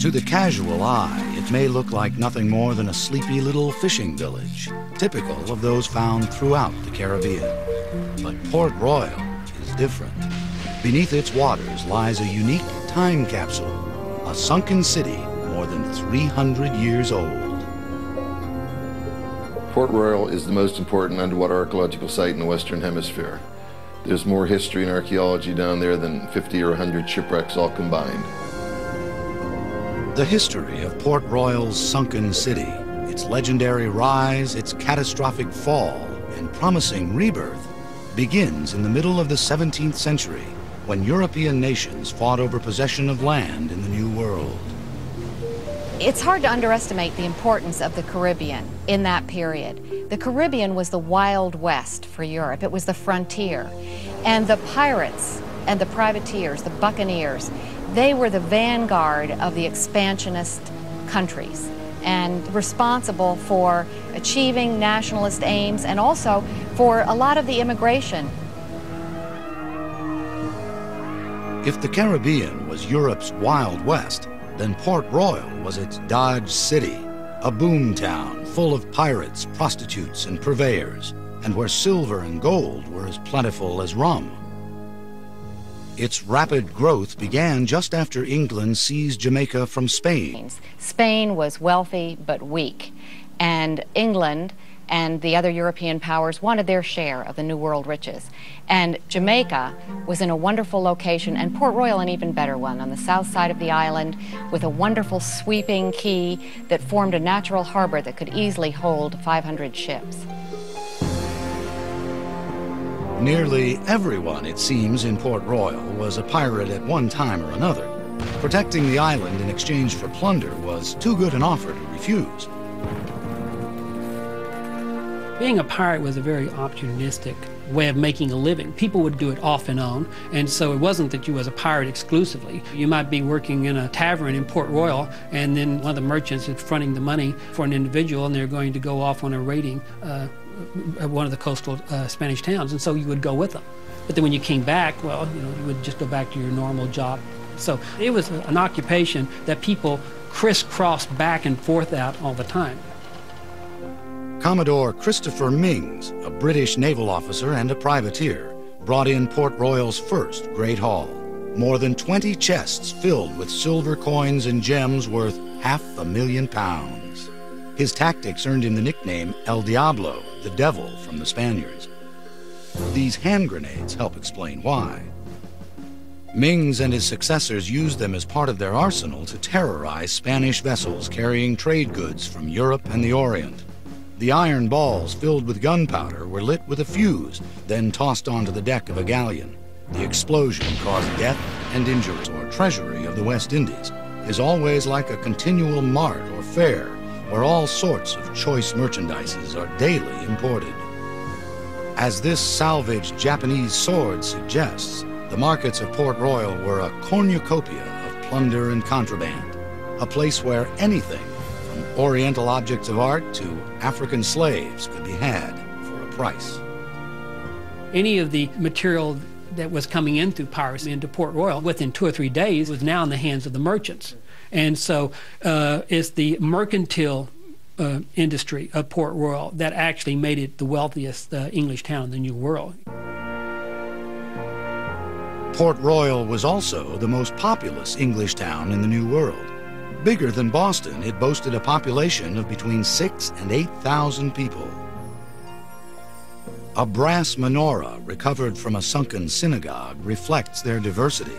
To the casual eye, it may look like nothing more than a sleepy little fishing village, typical of those found throughout the Caribbean. But Port Royal is different. Beneath its waters lies a unique time capsule, a sunken city more than 300 years old. Port Royal is the most important underwater archaeological site in the Western Hemisphere. There's more history and archaeology down there than 50 or 100 shipwrecks all combined. The history of Port Royal's sunken city, its legendary rise, its catastrophic fall, and promising rebirth, begins in the middle of the 17th century, when European nations fought over possession of land in the New World. It's hard to underestimate the importance of the Caribbean in that period. The Caribbean was the Wild West for Europe. It was the frontier. And the pirates and the privateers, the buccaneers, they were the vanguard of the expansionist countries and responsible for achieving nationalist aims and also for a lot of the immigration. If the Caribbean was Europe's Wild West, then Port Royal was its Dodge City, a boom town full of pirates, prostitutes, and purveyors, and where silver and gold were as plentiful as rum. Its rapid growth began just after England seized Jamaica from Spain. Spain was wealthy but weak, and England and the other European powers wanted their share of the New World riches. And Jamaica was in a wonderful location, and Port Royal an even better one, on the south side of the island, with a wonderful sweeping quay that formed a natural harbor that could easily hold 500 ships. Nearly everyone, it seems, in Port Royal was a pirate at one time or another. Protecting the island in exchange for plunder was too good an offer to refuse. Being a pirate was a very opportunistic way of making a living. People would do it off and on, and so it wasn't that you was a pirate exclusively. You might be working in a tavern in Port Royal, and then one of the merchants is fronting the money for an individual, and they're going to go off on a raiding one of the coastal Spanish towns, and so you would go with them. But then when you came back, well, you would just go back to your normal job. So it was an occupation that people crisscrossed back and forth out all the time. Commodore Christopher Mings, a British naval officer and a privateer, brought in Port Royal's first Great Haul. More than 20 chests filled with silver coins and gems worth £500,000. His tactics earned him the nickname El Diablo, the devil from the Spaniards. These hand grenades help explain why. Mings and his successors used them as part of their arsenal to terrorize Spanish vessels carrying trade goods from Europe and the Orient. The iron balls filled with gunpowder were lit with a fuse, then tossed onto the deck of a galleon. The explosion caused death and injuries. Or treasury of the West Indies is always like a continual mart or fair, where all sorts of choice merchandises are daily imported. As this salvaged Japanese sword suggests, the markets of Port Royal were a cornucopia of plunder and contraband, a place where anything from Oriental objects of art to African slaves could be had for a price. Any of the material that was coming in through piracy into Port Royal within 2 or 3 days was now in the hands of the merchants. And so it's the mercantile industry of Port Royal that actually made it the wealthiest English town in the New World. Port Royal was also the most populous English town in the New World. Bigger than Boston, it boasted a population of between 6,000 and 8,000 people. A brass menorah recovered from a sunken synagogue reflects their diversity.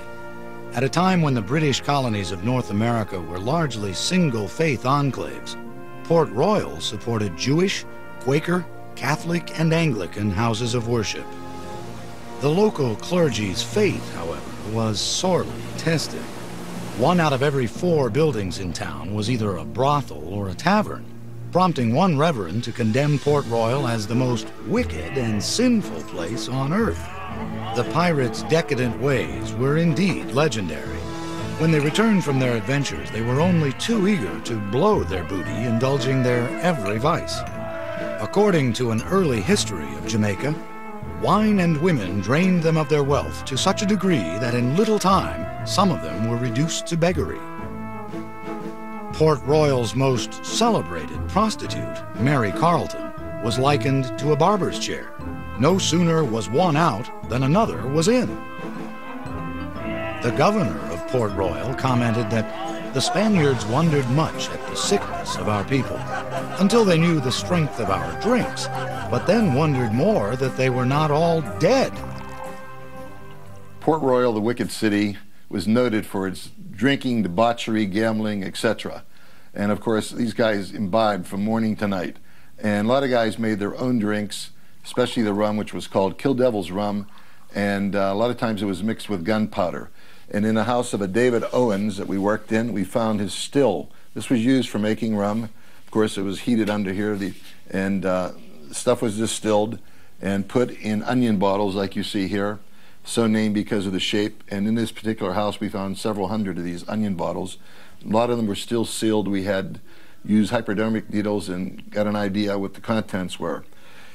At a time when the British colonies of North America were largely single-faith enclaves, Port Royal supported Jewish, Quaker, Catholic, and Anglican houses of worship. The local clergy's faith, however, was sorely tested. 1 out of every 4 buildings in town was either a brothel or a tavern, prompting one reverend to condemn Port Royal as the most wicked and sinful place on earth. The pirates' decadent ways were indeed legendary. When they returned from their adventures, they were only too eager to blow their booty, indulging their every vice. According to an early history of Jamaica, wine and women drained them of their wealth to such a degree that in little time, some of them were reduced to beggary. Port Royal's most celebrated prostitute, Mary Carleton, was likened to a barber's chair. No sooner was one out than another was in. The governor of Port Royal commented that the Spaniards wondered much at the sickness of our people, until they knew the strength of our drinks, but then wondered more that they were not all dead. Port Royal, the wicked city, was noted for its drinking, debauchery, gambling, etc. And of course, these guys imbibed from morning to night. And a lot of guys made their own drinks, especially the rum, which was called Kill Devil's rum. And a lot of times it was mixed with gunpowder. And in the house of a David Owens that we worked in, we found his still. This was used for making rum. Of course, it was heated under here, and stuff was distilled and put in onion bottles like you see here, so named because of the shape. And in this particular house, we found several hundred of these onion bottles. A lot of them were still sealed. We had used hypodermic needles and got an idea what the contents were.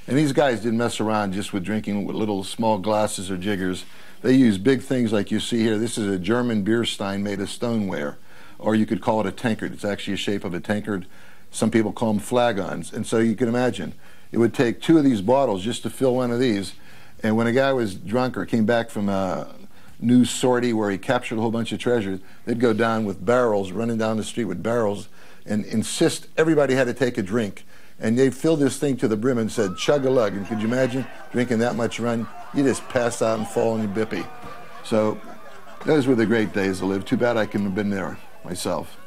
And these guys didn't mess around just with drinking with little small glasses or jiggers. They used big things like you see here. This is a German beer stein made of stoneware, or you could call it a tankard. It's actually a shape of a tankard. Some people call them flagons. And so you can imagine, it would take 2 of these bottles just to fill one of these. And when a guy was drunk or came back from a new sortie where he captured a whole bunch of treasure, they'd go down with barrels, running down the street with barrels, and insist everybody had to take a drink. And they filled this thing to the brim and said, chug-a-lug. And could you imagine drinking that much rum? You just pass out and fall on your bippy. So those were the great days to live. Too bad I couldn't have been there myself.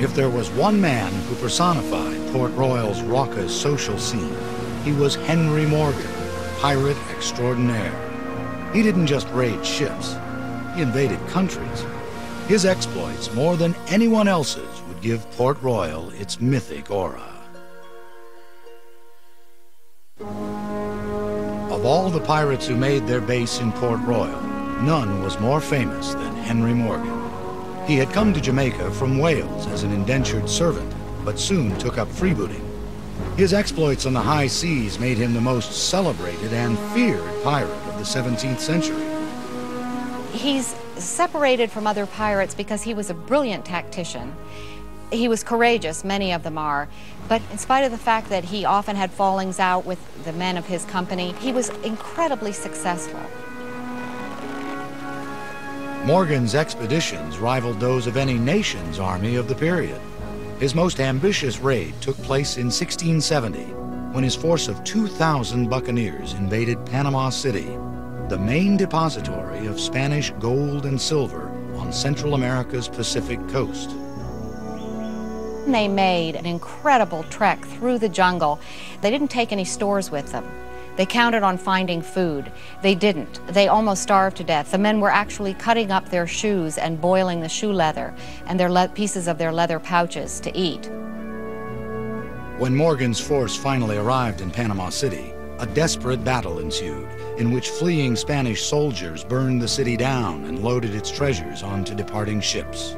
If there was one man who personified Port Royal's raucous social scene, he was Henry Morgan, pirate extraordinaire. He didn't just raid ships, he invaded countries. His exploits, more than anyone else's, would give Port Royal its mythic aura. Of all the pirates who made their base in Port Royal, none was more famous than Henry Morgan. He had come to Jamaica from Wales as an indentured servant, but soon took up freebooting. His exploits on the high seas made him the most celebrated and feared pirate of the 17th century. He's separated from other pirates because he was a brilliant tactician. He was courageous, many of them are, but in spite of the fact that he often had fallings out with the men of his company, he was incredibly successful. Morgan's expeditions rivaled those of any nation's army of the period. His most ambitious raid took place in 1670, when his force of 2,000 buccaneers invaded Panama City, the main depository of Spanish gold and silver on Central America's Pacific coast. They made an incredible trek through the jungle. They didn't take any stores with them. They counted on finding food. They didn't. They almost starved to death. The men were actually cutting up their shoes and boiling the shoe leather and their pieces of their leather pouches to eat. When Morgan's force finally arrived in Panama City, a desperate battle ensued, in which fleeing Spanish soldiers burned the city down and loaded its treasures onto departing ships.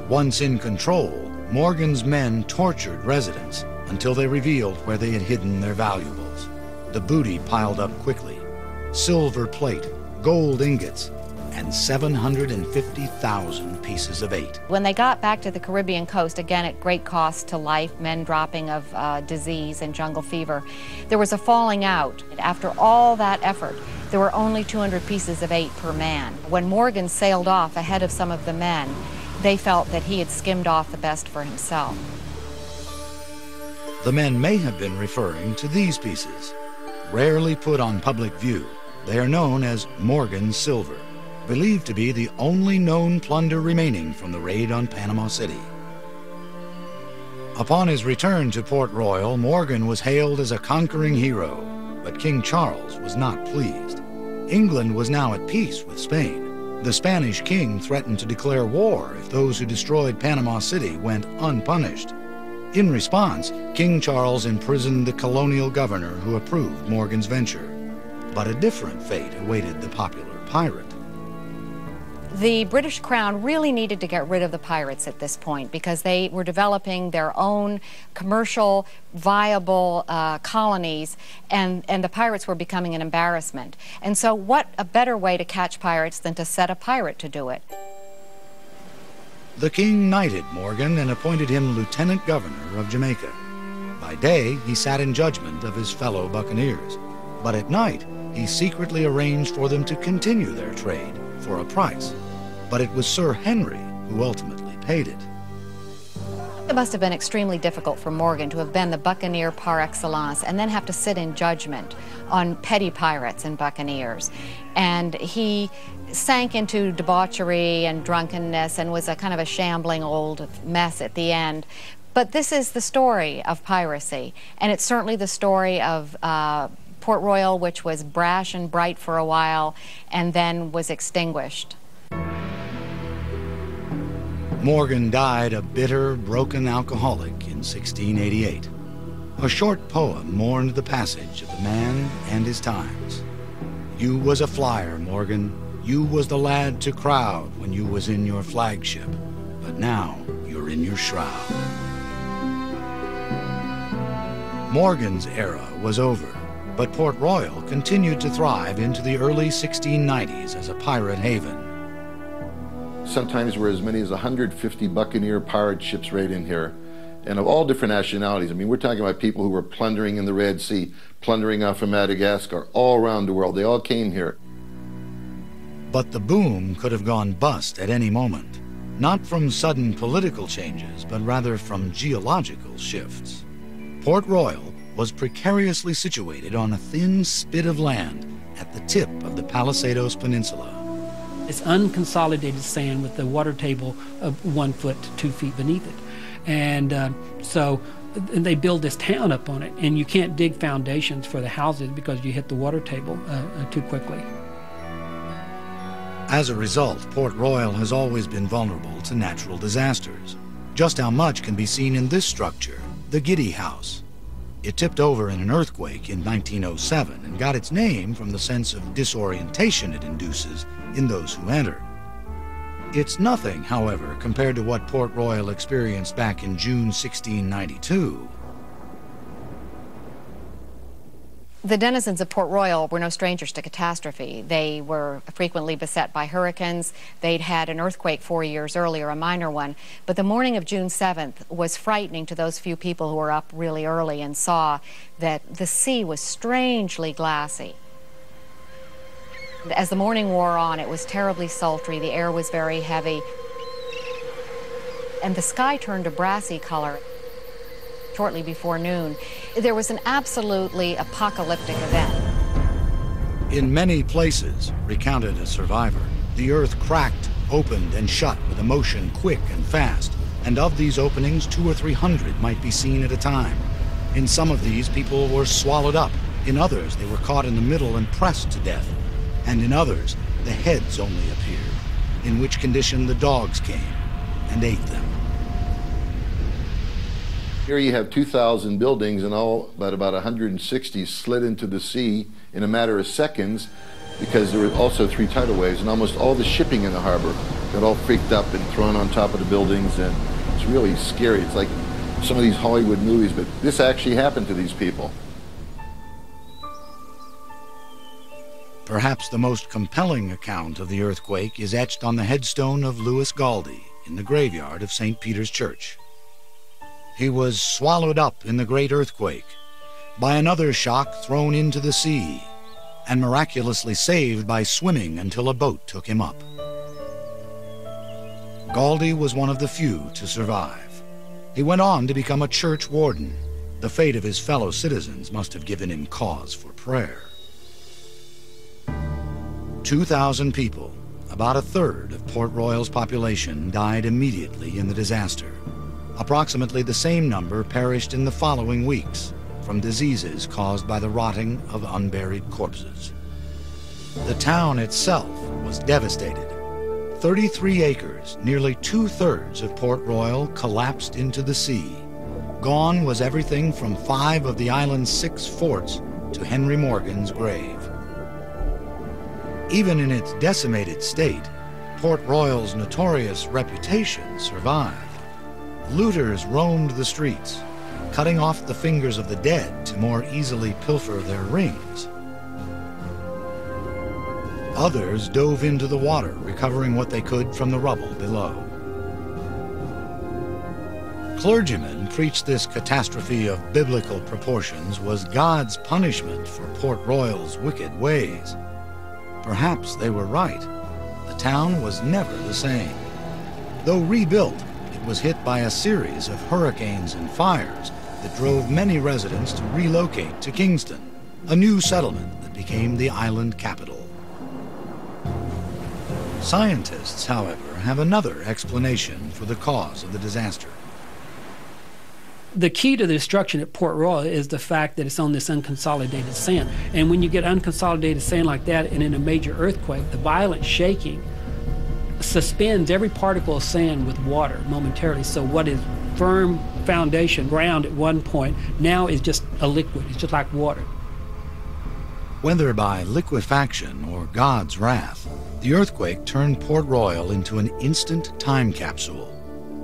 Once in control, Morgan's men tortured residents until they revealed where they had hidden their valuables. The booty piled up quickly: silver plate, gold ingots, and 750,000 pieces of eight. When they got back to the Caribbean coast, again at great cost to life, men dropping of disease and jungle fever, there was a falling out. After all that effort, there were only 200 pieces of eight per man. When Morgan sailed off ahead of some of the men, they felt that he had skimmed off the best for himself. The men may have been referring to these pieces. Rarely put on public view, they are known as Morgan's silver, believed to be the only known plunder remaining from the raid on Panama City. Upon his return to Port Royal, Morgan was hailed as a conquering hero, but King Charles was not pleased. England was now at peace with Spain. The Spanish king threatened to declare war if those who destroyed Panama City went unpunished. In response, King Charles imprisoned the colonial governor who approved Morgan's venture. But a different fate awaited the popular pirate. The British Crown really needed to get rid of the pirates at this point because they were developing their own commercial, viable colonies, and the pirates were becoming an embarrassment. And so what a better way to catch pirates than to set a pirate to do it? The king knighted Morgan and appointed him lieutenant governor of Jamaica. By day, he sat in judgment of his fellow buccaneers, but at night, he secretly arranged for them to continue their trade for a price. But it was Sir Henry who ultimately paid it. It must have been extremely difficult for Morgan to have been the buccaneer par excellence and then have to sit in judgment on petty pirates and buccaneers. And he sank into debauchery and drunkenness and was a kind of a shambling old mess at the end. But this is the story of piracy, and it's certainly the story of Port Royal, which was brash and bright for a while and then was extinguished. Morgan died a bitter, broken alcoholic in 1688. A short poem mourned the passage of the man and his times. You was a flyer, Morgan. You was the lad to crowd when you was in your flagship. But now you're in your shroud. Morgan's era was over, but Port Royal continued to thrive into the early 1690s as a pirate haven. Sometimes there were as many as 150 buccaneer pirate ships right in here, and of all different nationalities. I mean, we're talking about people who were plundering in the Red Sea, plundering off of Madagascar, all around the world. They all came here. But the boom could have gone bust at any moment, not from sudden political changes, but rather from geological shifts. Port Royal was precariously situated on a thin spit of land at the tip of the Palisados Peninsula. It's unconsolidated sand with the water table of 1 foot to 2 feet beneath it. And so they build this town up on it, and you can't dig foundations for the houses because you hit the water table too quickly. As a result, Port Royal has always been vulnerable to natural disasters. Just how much can be seen in this structure, the Giddy House. It tipped over in an earthquake in 1907 and got its name from the sense of disorientation it induces in those who enter. It's nothing, however, compared to what Port Royal experienced back in June 1692. The denizens of Port Royal were no strangers to catastrophe. They were frequently beset by hurricanes. They'd had an earthquake 4 years earlier, a minor one. But the morning of June 7th was frightening to those few people who were up really early and saw that the sea was strangely glassy. As the morning wore on, it was terribly sultry. The air was very heavy. And the sky turned a brassy color shortly before noon. There was an absolutely apocalyptic event. In many places, recounted a survivor, the earth cracked, opened, and shut with a motion quick and fast, and of these openings 200 or 300 might be seen at a time. In some of these, people were swallowed up. In others, they were caught in the middle and pressed to death. And in others, the heads only appeared, in which condition the dogs came and ate them. Here you have 2,000 buildings, and all but about 160 slid into the sea in a matter of seconds, because there were also 3 tidal waves, and almost all the shipping in the harbor got all freaked up and thrown on top of the buildings, and it's really scary. It's like some of these Hollywood movies, but this actually happened to these people. Perhaps the most compelling account of the earthquake is etched on the headstone of Louis Galdi in the graveyard of St. Peter's Church. He was swallowed up in the great earthquake, by another shock thrown into the sea, and miraculously saved by swimming until a boat took him up. Galdi was one of the few to survive. He went on to become a church warden. The fate of his fellow citizens must have given him cause for prayer. 2,000 people, about a third of Port Royal's population, died immediately in the disaster. Approximately the same number perished in the following weeks from diseases caused by the rotting of unburied corpses. The town itself was devastated. 33 acres, nearly 2/3 of Port Royal, collapsed into the sea. Gone was everything from 5 of the island's 6 forts to Henry Morgan's grave. Even in its decimated state, Port Royal's notorious reputation survived. Looters roamed the streets, cutting off the fingers of the dead to more easily pilfer their rings. Others dove into the water, recovering what they could from the rubble below. clergyman preached this catastrophe of biblical proportions was God's punishment for Port Royal's wicked ways. Perhaps they were right. The town was never the same. Though rebuilt, it was hit by a series of hurricanes and fires that drove many residents to relocate to Kingston, a new settlement that became the island capital. Scientists, however, have another explanation for the cause of the disaster. The key to the destruction at Port Royal is the fact that it's on this unconsolidated sand. And when you get unconsolidated sand like that and in a major earthquake, the violent shaking suspends every particle of sand with water momentarily. So what is firm foundation, ground at one point, now is just a liquid. It's just like water. Whether by liquefaction or God's wrath, the earthquake turned Port Royal into an instant time capsule.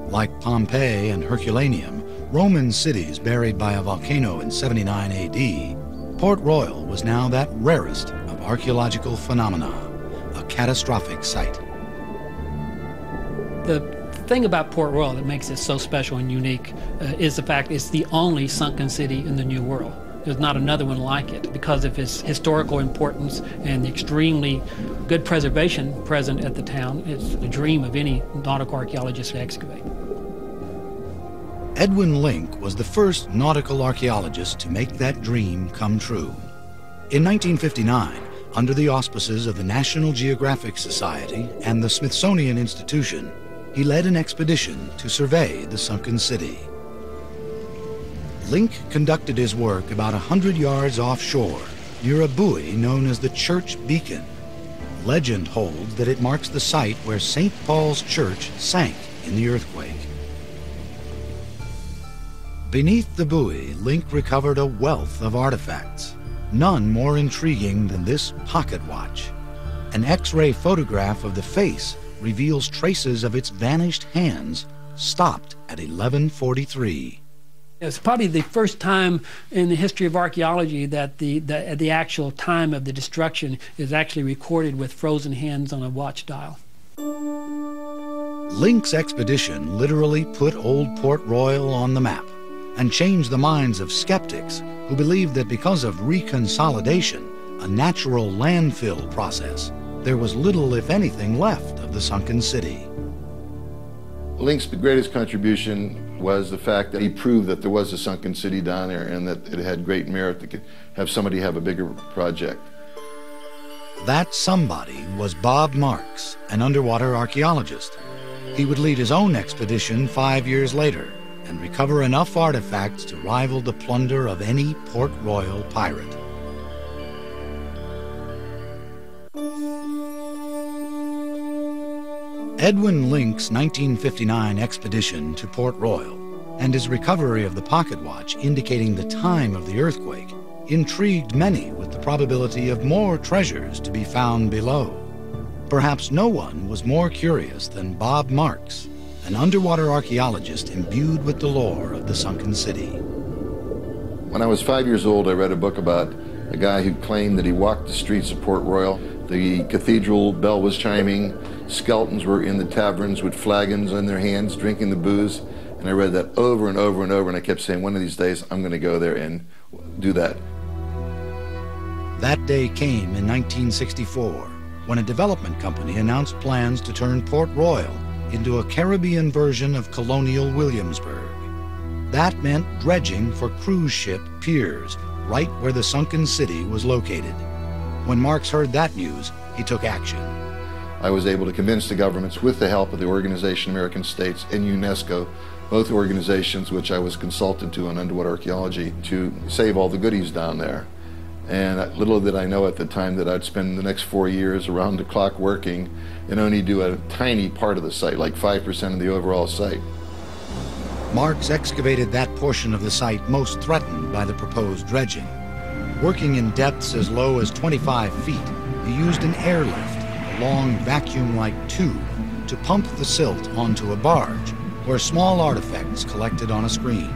Like Pompeii and Herculaneum, Roman cities buried by a volcano in 79 AD, Port Royal was now that rarest of archaeological phenomena, a catastrophic site. The thing about Port Royal that makes it so special and unique is the fact it's the only sunken city in the New World. There's not another one like it because of its historical importance and the extremely good preservation present at the town. It's the dream of any nautical archaeologist to excavate. Edwin Link was the first nautical archaeologist to make that dream come true. In 1959, under the auspices of the National Geographic Society and the Smithsonian Institution, he led an expedition to survey the sunken city. Link conducted his work about 100 yards offshore, near a buoy known as the Church Beacon. Legend holds that it marks the site where St. Paul's Church sank in the earthquake. Beneath the buoy, Link recovered a wealth of artifacts, none more intriguing than this pocket watch. An X-ray photograph of the face reveals traces of its vanished hands, stopped at 11:43. It's probably the first time in the history of archaeology that the actual time of the destruction is actually recorded with frozen hands on a watch dial. Link's expedition literally put old Port Royal on the map and changed the minds of skeptics who believed that because of reconsolidation, a natural landfill process, there was little, if anything, left of the sunken city. Link's greatest contribution was the fact that he proved that there was a sunken city down there and that it had great merit to have somebody have a bigger project. That somebody was Bob Marks, an underwater archaeologist. He would lead his own expedition 5 years later and recover enough artifacts to rival the plunder of any Port Royal pirate. Edwin Link's 1959 expedition to Port Royal and his recovery of the pocket watch indicating the time of the earthquake intrigued many with the probability of more treasures to be found below. Perhaps no one was more curious than Bob Marks, an underwater archaeologist imbued with the lore of the sunken city. When I was 5 years old, I read a book about a guy who claimed that he walked the streets of Port Royal. The cathedral bell was chiming, skeletons were in the taverns with flagons in their hands drinking the booze, and I read that over and over and over, and I kept saying, one of these days I'm going to go there and do that. That day came in 1964 when a development company announced plans to turn Port Royal into a Caribbean version of colonial Williamsburg. That meant dredging for cruise ship piers right where the sunken city was located. When Marks heard that news, he took action. I was able to convince the governments, with the help of the Organization of American States and UNESCO, both organizations which I was consultant to on underwater archaeology, to save all the goodies down there. And little did I know at the time that I'd spend the next 4 years around the clock working and only do a tiny part of the site, like 5% of the overall site. Marks excavated that portion of the site most threatened by the proposed dredging. Working in depths as low as 25 feet, he used an airlift, a long vacuum-like tube, to pump the silt onto a barge, where small artifacts collected on a screen.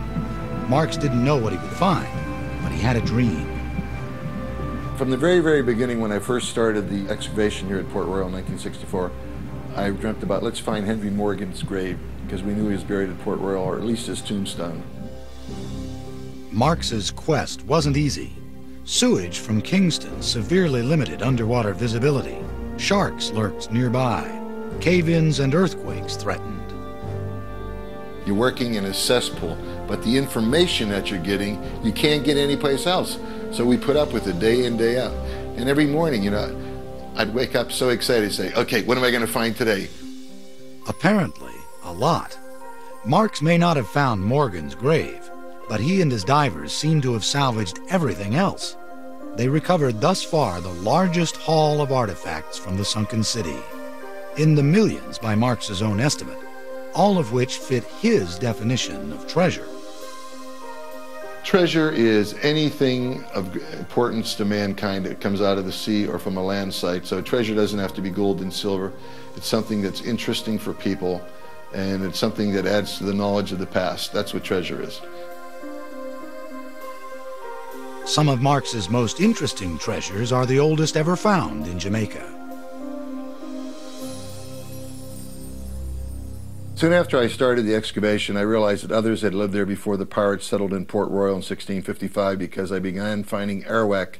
Marks didn't know what he would find, but he had a dream. From the very, very beginning, when I first started the excavation here at Port Royal in 1964, I dreamt about, let's find Henry Morgan's grave because we knew he was buried at Port Royal, or at least his tombstone. Marx's quest wasn't easy. Sewage from Kingston severely limited underwater visibility. Sharks lurked nearby. Cave-ins and earthquakes threatened. You're working in a cesspool, but the information that you're getting, you can't get anyplace else. So we put up with it day in, day out. And every morning, you know, I'd wake up so excited to say, okay, what am I going to find today? Apparently, a lot. Marx may not have found Morgan's grave, but he and his divers seem to have salvaged everything else. They recovered thus far the largest haul of artifacts from the sunken city, in the millions by Marx's own estimate, all of which fit his definition of treasure. Treasure is anything of importance to mankind that comes out of the sea or from a land site. So treasure doesn't have to be gold and silver. It's something that's interesting for people, and it's something that adds to the knowledge of the past. That's what treasure is. Some of Marx's most interesting treasures are the oldest ever found in Jamaica. Soon after I started the excavation, I realized that others had lived there before the pirates settled in Port Royal in 1655, because I began finding Arawak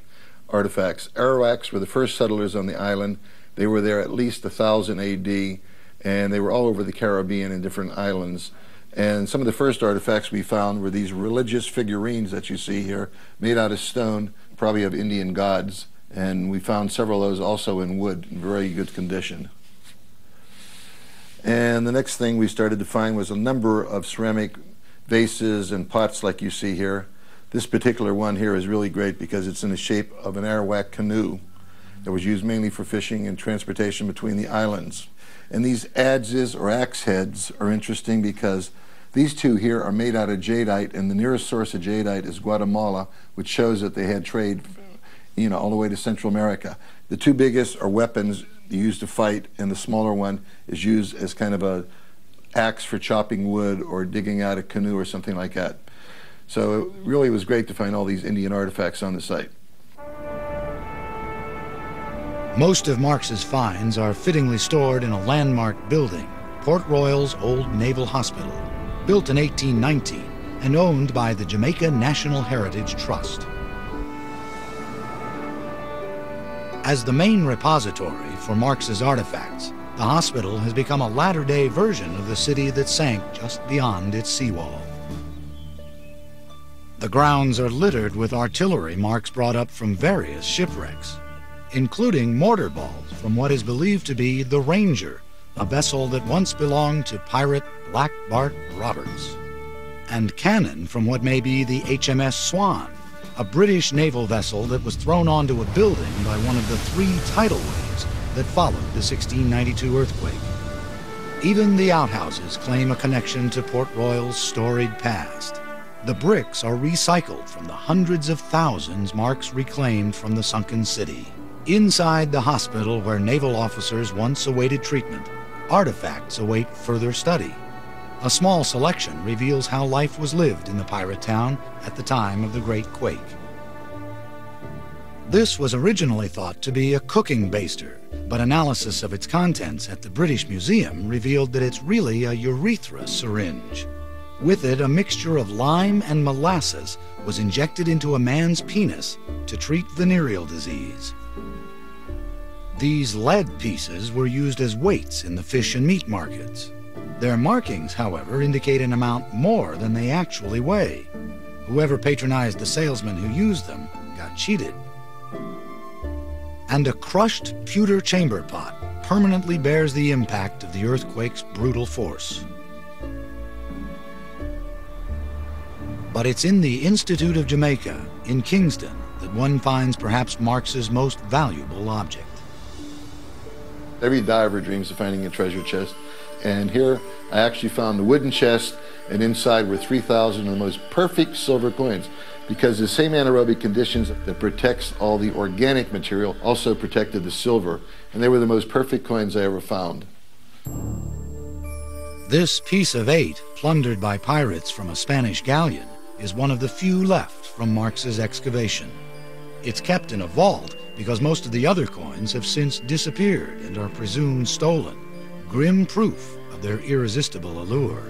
artifacts. Arawaks were the first settlers on the island. They were there at least 1000 AD, and they were all over the Caribbean in different islands. And some of the first artifacts we found were these religious figurines that you see here, made out of stone, probably of Indian gods. And we found several of those also in wood, in very good condition. And the next thing we started to find was a number of ceramic vases and pots like you see here. This particular one here is really great because it's in the shape of an Arawak canoe that was used mainly for fishing and transportation between the islands. And these adzes or axe heads are interesting because these two here are made out of jadeite, and the nearest source of jadeite is Guatemala, which shows that they had trade, you know, all the way to Central America. The two biggest are weapons used to fight, and the smaller one is used as kind of a axe for chopping wood or digging out a canoe or something like that. So it really was great to find all these Indian artifacts on the site. Most of Marx's finds are fittingly stored in a landmark building, Port Royal's Old Naval Hospital, built in 1819 and owned by the Jamaica National Heritage Trust. As the main repository for Marx's artifacts, the hospital has become a latter-day version of the city that sank just beyond its seawall. The grounds are littered with artillery Marx brought up from various shipwrecks, including mortar balls from what is believed to be the Ranger, a vessel that once belonged to pirate Black Bart Roberts, and cannon from what may be the HMS Swan, a British naval vessel that was thrown onto a building by one of the 3 tidal waves that followed the 1692 earthquake. Even the outhouses claim a connection to Port Royal's storied past. The bricks are recycled from the hundreds of thousands Marx reclaimed from the sunken city. Inside the hospital where naval officers once awaited treatment, artifacts await further study. A small selection reveals how life was lived in the pirate town at the time of the Great Quake. This was originally thought to be a cooking baster, but analysis of its contents at the British Museum revealed that it's really a urethra syringe. With it, a mixture of lime and molasses was injected into a man's penis to treat venereal disease. These lead pieces were used as weights in the fish and meat markets. Their markings, however, indicate an amount more than they actually weigh. Whoever patronized the salesman who used them got cheated. And a crushed pewter chamber pot permanently bears the impact of the earthquake's brutal force. But it's in the Institute of Jamaica, in Kingston, that one finds perhaps Marx's most valuable object. Every diver dreams of finding a treasure chest. And here I actually found the wooden chest, and inside were 3,000 of the most perfect silver coins, because the same anaerobic conditions that protects all the organic material also protected the silver, and they were the most perfect coins I ever found. This piece of 8, plundered by pirates from a Spanish galleon, is one of the few left from Marx's excavation. It's kept in a vault because most of the other coins have since disappeared and are presumed stolen. Grim proof of their irresistible allure.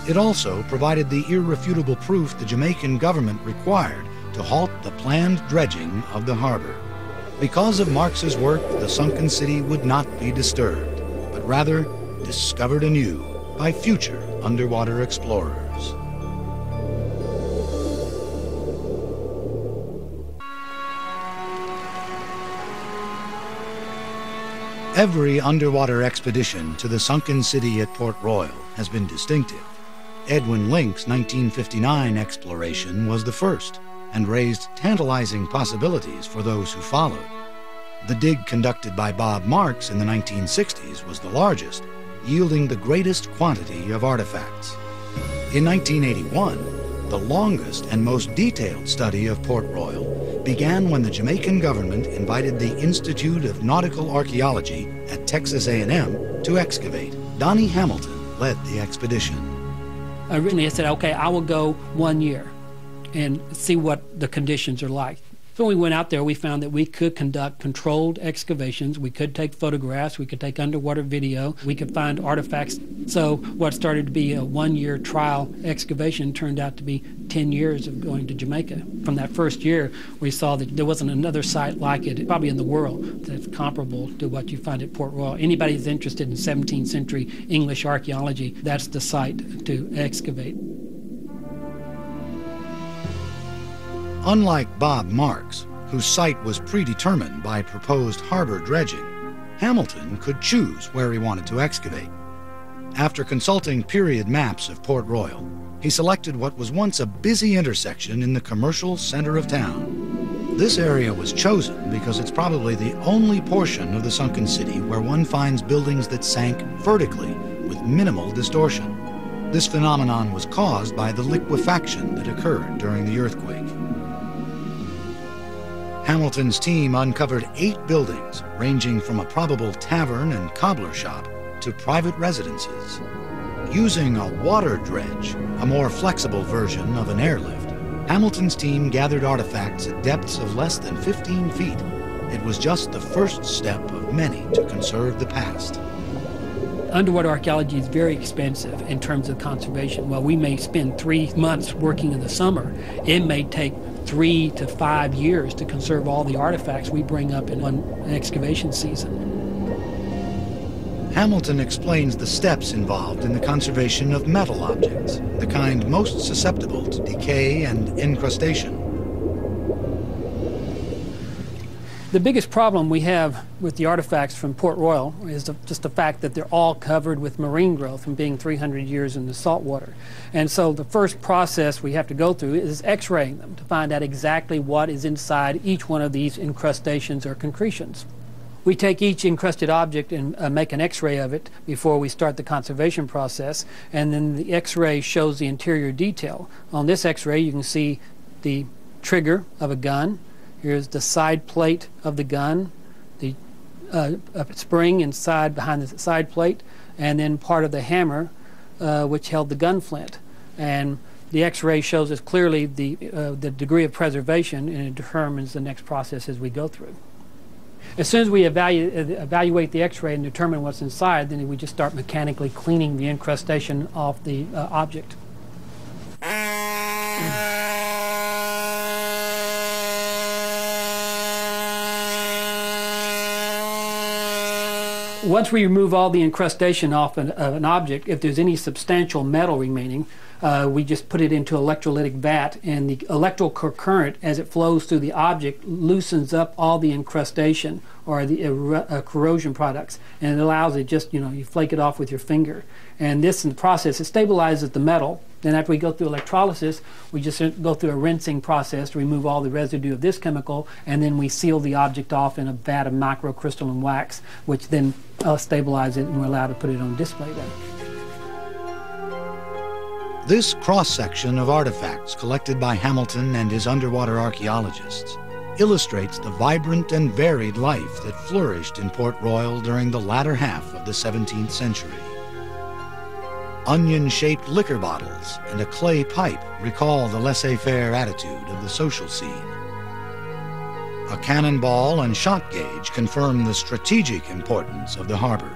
It also provided the irrefutable proof the Jamaican government required to halt the planned dredging of the harbor. Because of Marx's work, the sunken city would not be disturbed, but rather discovered anew by future underwater explorers. Every underwater expedition to the sunken city at Port Royal has been distinctive. Edwin Link's 1959 exploration was the first and raised tantalizing possibilities for those who followed. The dig conducted by Bob Marks in the 1960s was the largest, yielding the greatest quantity of artifacts. In 1981, the longest and most detailed study of Port Royal began when the Jamaican government invited the Institute of Nautical Archaeology at Texas A&M to excavate. Donnie Hamilton led the expedition. Originally I said, okay, I will go 1 year and see what the conditions are like. So when we went out there, we found that we could conduct controlled excavations, we could take photographs, we could take underwater video, we could find artifacts. So what started to be a 1-year trial excavation turned out to be 10 years of going to Jamaica. From that first year, we saw that there wasn't another site like it, probably in the world, that's comparable to what you find at Port Royal. Anybody who's interested in 17th century English archaeology, that's the site to excavate. Unlike Bob Marks, whose site was predetermined by proposed harbor dredging, Hamilton could choose where he wanted to excavate. After consulting period maps of Port Royal, he selected what was once a busy intersection in the commercial center of town. This area was chosen because it's probably the only portion of the sunken city where one finds buildings that sank vertically with minimal distortion. This phenomenon was caused by the liquefaction that occurred during the earthquake. Hamilton's team uncovered 8 buildings ranging from a probable tavern and cobbler shop to private residences. Using a water dredge, a more flexible version of an airlift, Hamilton's team gathered artifacts at depths of less than 15 feet. It was just the first step of many to conserve the past. Underwater archaeology is very expensive in terms of conservation. While we may spend 3 months working in the summer, it may take 3 to 5 years to conserve all the artifacts we bring up in one excavation season. Hamilton explains the steps involved in the conservation of metal objects, the kind most susceptible to decay and incrustation. The biggest problem we have with the artifacts from Port Royal is just the fact that they're all covered with marine growth from being 300 years in the salt water. And so the first process we have to go through is x-raying them to find out exactly what is inside each one of these incrustations or concretions. We take each encrusted object and make an x-ray of it before we start the conservation process, and then the x-ray shows the interior detail. On this x-ray you can see the trigger of a gun. Here's the side plate of the gun, the spring inside behind the side plate, and then part of the hammer which held the gun flint. And the x-ray shows us clearly the degree of preservation, and it determines the next process as we go through. As soon as we evaluate the x-ray and determine what's inside, then we just start mechanically cleaning the incrustation off the object. Once we remove all the incrustation off an object, if there's any substantial metal remaining, we just put it into electrolytic vat, and the electrical current, as it flows through the object, loosens up all the incrustation or the corrosion products, and it allows it just, you flake it off with your finger. And this, in the process, it stabilizes the metal. Then after we go through electrolysis, we just go through a rinsing process to remove all the residue of this chemical, and then we seal the object off in a vat of microcrystalline wax, which then stabilizes it, and we're allowed to put it on display then. This cross-section of artifacts collected by Hamilton and his underwater archaeologists illustrates the vibrant and varied life that flourished in Port Royal during the latter half of the 17th century. Onion-shaped liquor bottles and a clay pipe recall the laissez-faire attitude of the social scene. A cannonball and shot gauge confirm the strategic importance of the harbor.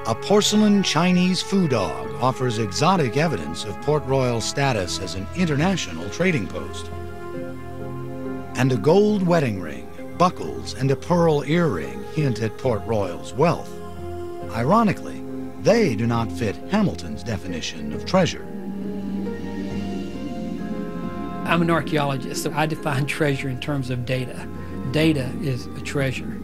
A porcelain Chinese foo dog offers exotic evidence of Port Royal's status as an international trading post. And a gold wedding ring, buckles, and a pearl earring hint at Port Royal's wealth. Ironically, they do not fit Hamilton's definition of treasure. I'm an archaeologist, so I define treasure in terms of data. Data is a treasure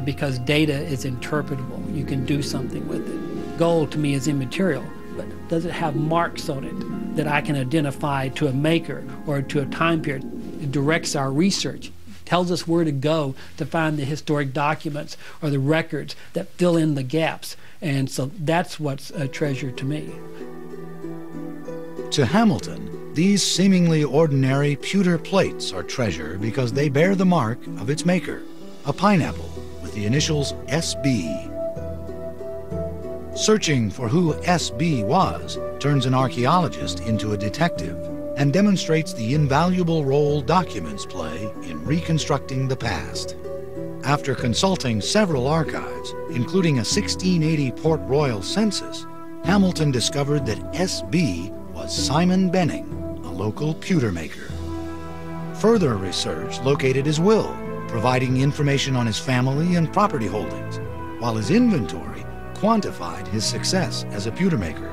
because data is interpretable. You can do something with it. Gold to me is immaterial, but does it have marks on it that I can identify to a maker or to a time period? It directs our research, tells us where to go to find the historic documents or the records that fill in the gaps. And so that's what's a treasure to me. To Hamilton, these seemingly ordinary pewter plates are treasure because they bear the mark of its maker, a pineapple with the initials SB. Searching for who SB was turns an archaeologist into a detective and demonstrates the invaluable role documents play in reconstructing the past. After consulting several archives, including a 1680 Port Royal census, Hamilton discovered that SB was Simon Benning, a local pewter maker. Further research located his will, providing information on his family and property holdings, while his inventory quantified his success as a pewter maker.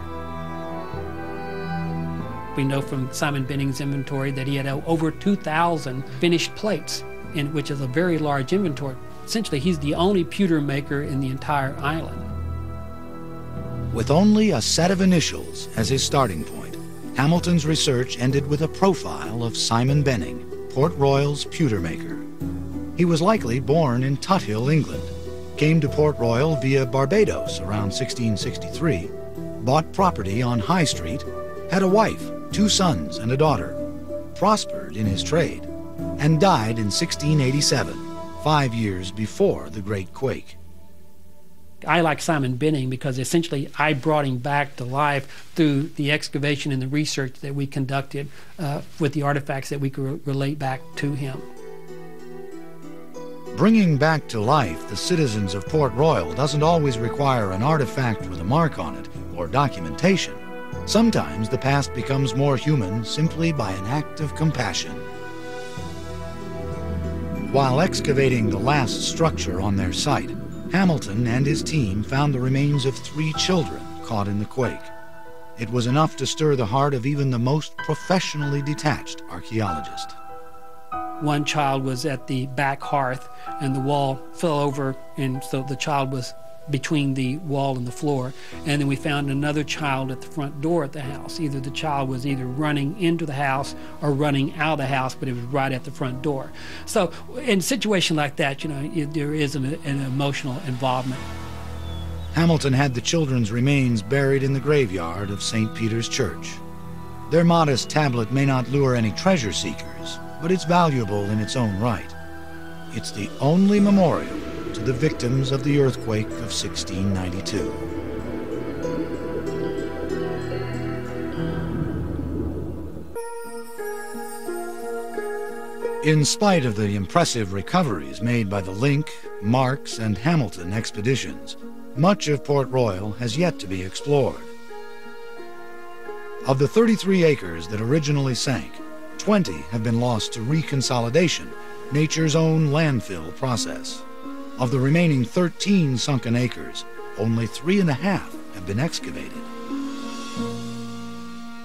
We know from Simon Benning's inventory that he had over 2,000 finished plates, which is a very large inventory. Essentially, he's the only pewter maker in the entire island. With only a set of initials as his starting point, Hamilton's research ended with a profile of Simon Benning, Port Royal's pewter maker. He was likely born in Tuthill, England, came to Port Royal via Barbados around 1663, bought property on High Street, had a wife, 2 sons, and a daughter, prospered in his trade, and died in 1687, 5 years before the Great Quake. I like Simon Benning because essentially I brought him back to life through the excavation and the research that we conducted with the artifacts that we could relate back to him. Bringing back to life the citizens of Port Royal doesn't always require an artifact with a mark on it or documentation. Sometimes the past becomes more human simply by an act of compassion. While excavating the last structure on their site, Hamilton and his team found the remains of 3 children caught in the quake. It was enough to stir the heart of even the most professionally detached archaeologist. One child was at the back hearth and the wall fell over, and so the child was between the wall and the floor. And then we found another child at the front door at the house. Either the child was running into the house or running out of the house, but it was right at the front door. So in a situation like that, there is an emotional involvement. Hamilton had the children's remains buried in the graveyard of St. Peter's Church. Their modest tablet may not lure any treasure seekers, but it's valuable in its own right. It's the only memorial to the victims of the earthquake of 1692. In spite of the impressive recoveries made by the Link, Marks, and Hamilton expeditions, much of Port Royal has yet to be explored. Of the 33 acres that originally sank, 20 have been lost to reconsolidation, nature's own landfill process. Of the remaining 13 sunken acres, only 3.5 have been excavated.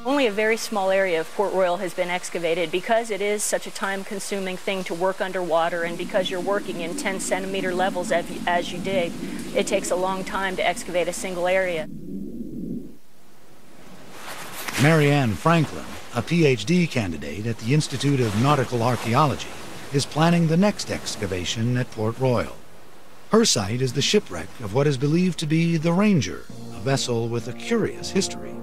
Only a very small area of Port Royal has been excavated because it is such a time-consuming thing to work underwater, and because you're working in 10-centimeter levels as you dig, it takes a long time to excavate a single area. Marianne Franklin, a PhD candidate at the Institute of Nautical Archaeology, is planning the next excavation at Port Royal. Her site is the shipwreck of what is believed to be the Ranger, a vessel with a curious history.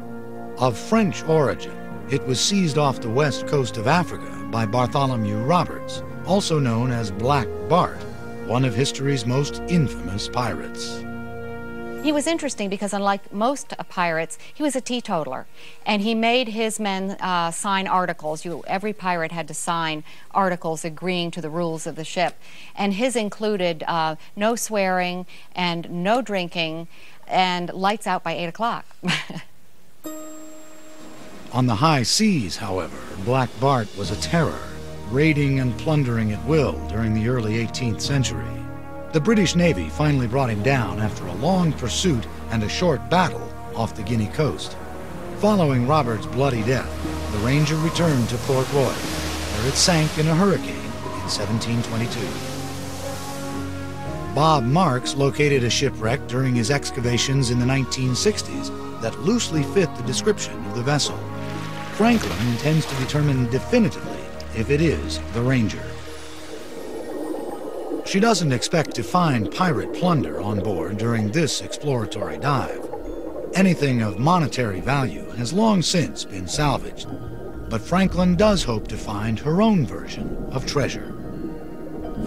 Of French origin, it was seized off the west coast of Africa by Bartholomew Roberts, also known as Black Bart, one of history's most infamous pirates. He was interesting because, unlike most pirates, he was a teetotaler, and he made his men sign articles. Every pirate had to sign articles agreeing to the rules of the ship, and his included no swearing and no drinking, and lights out by 8 o'clock. On the high seas, however, Black Bart was a terror, raiding and plundering at will during the early 18th century. The British Navy finally brought him down after a long pursuit and a short battle off the Guinea coast. Following Robert's bloody death, the Ranger returned to Port Royal, where it sank in a hurricane in 1722. Bob Marks located a shipwreck during his excavations in the 1960s that loosely fit the description of the vessel. Franklin intends to determine definitively if it is the Ranger. She doesn't expect to find pirate plunder on board during this exploratory dive. Anything of monetary value has long since been salvaged, but Franklin does hope to find her own version of treasure.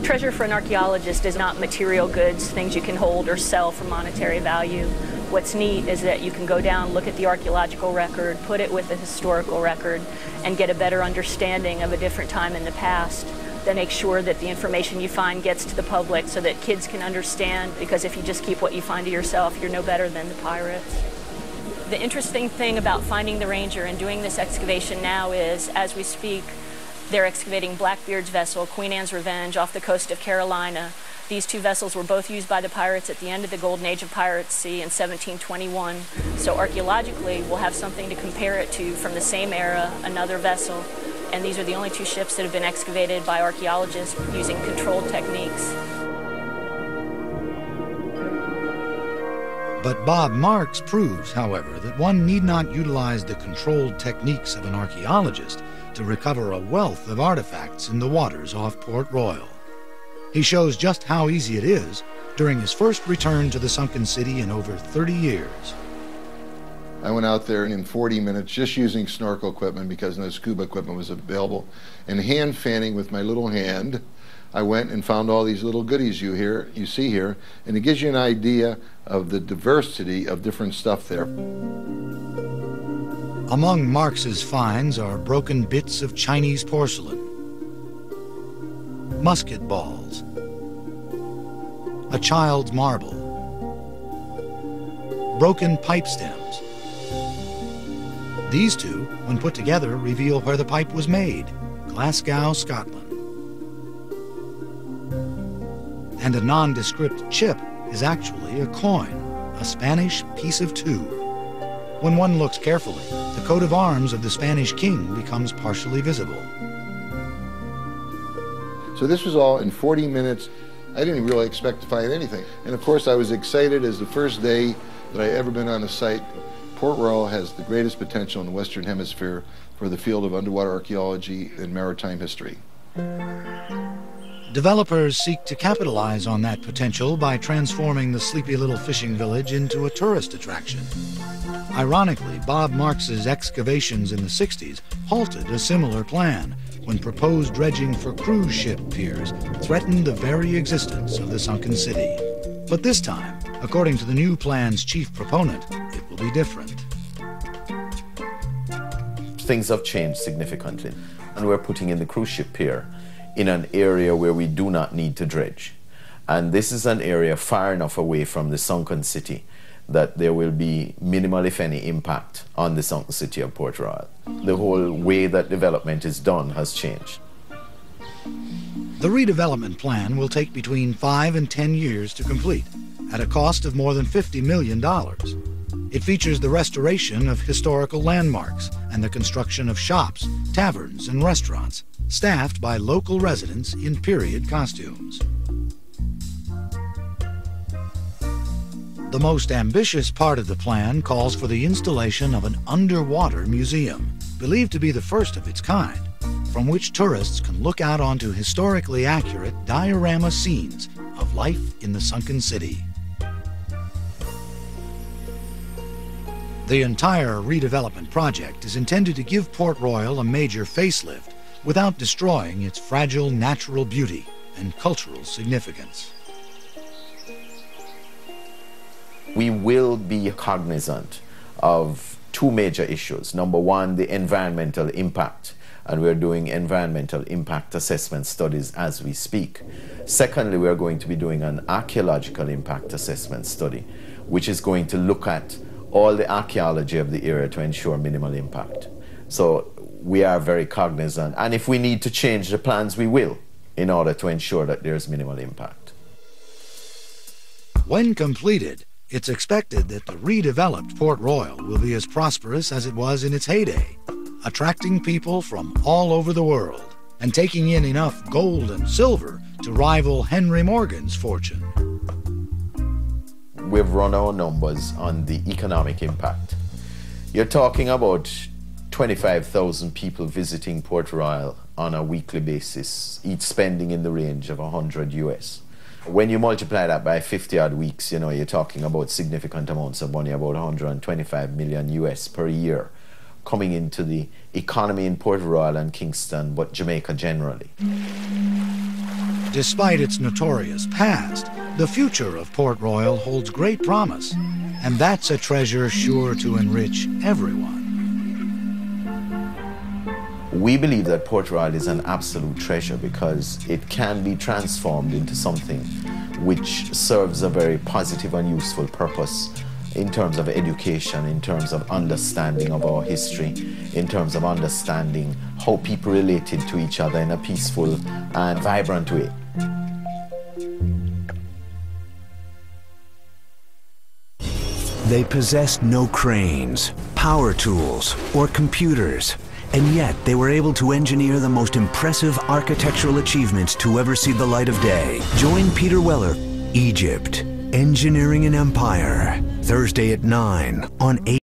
Treasure for an archaeologist is not material goods, things you can hold or sell for monetary value. What's neat is that you can go down, look at the archaeological record, put it with the historical record, and get a better understanding of a different time in the past. Then make sure that the information you find gets to the public so that kids can understand, because if you just keep what you find to yourself, you're no better than the pirates. The interesting thing about finding the Ranger and doing this excavation now is, as we speak, they're excavating Blackbeard's vessel, Queen Anne's Revenge, off the coast of Carolina. These two vessels were both used by the pirates at the end of the Golden Age of piracy in 1721. So archaeologically, we'll have something to compare it to from the same era, another vessel. And these are the only two ships that have been excavated by archaeologists using controlled techniques. But Bob Marks proves, however, that one need not utilize the controlled techniques of an archaeologist to recover a wealth of artifacts in the waters off Port Royal. He shows just how easy it is during his first return to the sunken city in over 30 years. I went out there in 40 minutes just using snorkel equipment because no scuba equipment was available, and hand fanning with my little hand. I went and found all these little goodies you see here, and it gives you an idea of the diversity of different stuff there. Among Marks's finds are broken bits of Chinese porcelain, musket balls, a child's marble, broken pipe stems. These two, when put together, reveal where the pipe was made, Glasgow, Scotland. And a nondescript chip is actually a coin, a Spanish piece of 2. When one looks carefully, the coat of arms of the Spanish king becomes partially visible. So this was all in 40 minutes. I didn't really expect to find anything. And of course I was excited as the first day that I ever been on a site. Port Royal has the greatest potential in the Western Hemisphere for the field of underwater archaeology and maritime history. Developers seek to capitalize on that potential by transforming the sleepy little fishing village into a tourist attraction. Ironically, Bob Marks's excavations in the 60s halted a similar plan when proposed dredging for cruise ship piers threatened the very existence of the sunken city. But this time, according to the new plan's chief proponent, it will be different. Things have changed significantly, and we're putting in the cruise ship pier in an area where we do not need to dredge. And this is an area far enough away from the sunken city that there will be minimal, if any, impact on the sunken city of Port Royal. The whole way that development is done has changed. The redevelopment plan will take between 5 and 10 years to complete, at a cost of more than $50 million. It features the restoration of historical landmarks and the construction of shops, taverns, and restaurants, staffed by local residents in period costumes. The most ambitious part of the plan calls for the installation of an underwater museum, believed to be the first of its kind, from which tourists can look out onto historically accurate diorama scenes of life in the sunken city. The entire redevelopment project is intended to give Port Royal a major facelift without destroying its fragile natural beauty and cultural significance. We will be cognizant of two major issues. Number one, the environmental impact, and we're doing environmental impact assessment studies as we speak. Secondly, we're going to be doing an archaeological impact assessment study, which is going to look at all the archaeology of the area to ensure minimal impact. So we are very cognizant, and if we need to change the plans, we will, in order to ensure that there's minimal impact. When completed, it's expected that the redeveloped Port Royal will be as prosperous as it was in its heyday, attracting people from all over the world and taking in enough gold and silver to rival Henry Morgan's fortune. We've run our numbers on the economic impact. You're talking about 25,000 people visiting Port Royal on a weekly basis, each spending in the range of $100 US. When you multiply that by 50 odd weeks, you know, you're talking about significant amounts of money, about 125 million US per year, coming into the economy in Port Royal and Kingston, but Jamaica generally. Despite its notorious past, the future of Port Royal holds great promise, and that's a treasure sure to enrich everyone. We believe that Port Royal is an absolute treasure because it can be transformed into something which serves a very positive and useful purpose in terms of education, in terms of understanding of our history, in terms of understanding how people related to each other in a peaceful and vibrant way. They possessed no cranes, power tools, or computers. And yet, they were able to engineer the most impressive architectural achievements to ever see the light of day. Join Peter Weller, Egypt, Engineering an Empire, Thursday at 9 on 8.